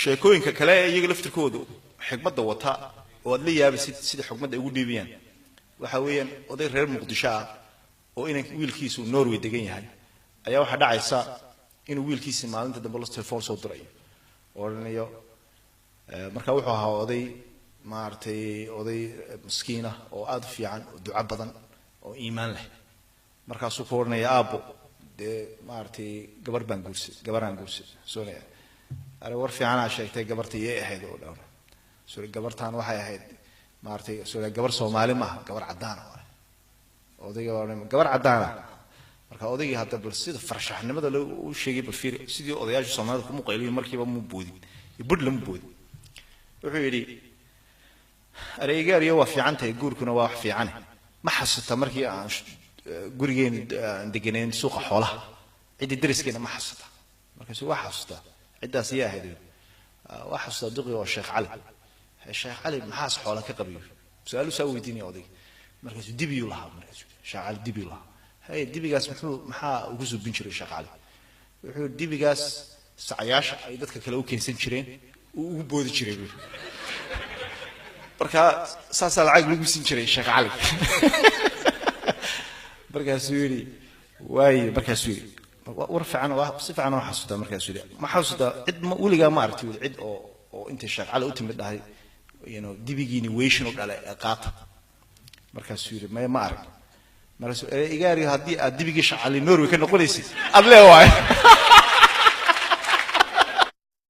sheekooyinka kale ee iyaga laftirkoodu xigmadda wata oo aad la yaabisid sida xigmadda ugu dhiibiyaan waxa weeyaan oday reer Muqdisho ah oo inay wiilkiisu Norway degan yahay ayaa waxa dhacaysa inuu wiilkiisa maalinta dambe la telefoon soo diray oranayo marka wuxuu ahaa oday maartay oday miskiin ah oo aad fiican oo duco badan oo iimaan leh markaasuu ku oranaya aabo de maartay gabaraan guursid Soomaaliya ara war fiican ah sheegtay gabartii ay ahayd oo dhan soo gabartaan waxay ahayd maartay soo gabar Soomaali ma gabar cadaan ah odayga gabar cadaan ah marka odaygii hadda bal sida farshaxnimada loo sheegay bal fiir sidii odayaasha Soomaalida ku muqayliyo markiiba mu boodin budlam boodin wuxuu yiri areegaariyo waa fiican tahay guurkuna waa wax fiican ma xasata markii aan gurigeen deganeen suuqa xoolaha cidi dariskeenna ma xasata markaasuu wax xasata cidaas yaa ahayd wax xasata duqi oo Sheekh Cali maxaas xoolo ka qabiyo su'aal soo weydiinay oday markaasuu dibiyo lahaa markaasuu Sheekh Cali dibiyo lahaa hay dibigaas maxaa ugu soo bin jiray Sheekh Cali wuxuu dibigaas sacayaasha ay dadka kale u keensan jireen uu ugu boodi jiray marka saasa lacag lagu siin jiray Sheekh Cali markaasuu yiri way markaasuu yiri war fiican waa si fiican oo xasuusta markaasuu yiri ma xasuusta cid ma waliga ma aragtay cid oo inta Sheekh Cali u timid dhahay dibigiini weyshin u dhalay qaata markaasuu yiri ma arag markaasuu igaari hadii aad dibigi Sheekh Cali Norway ka noqonaysid adle waay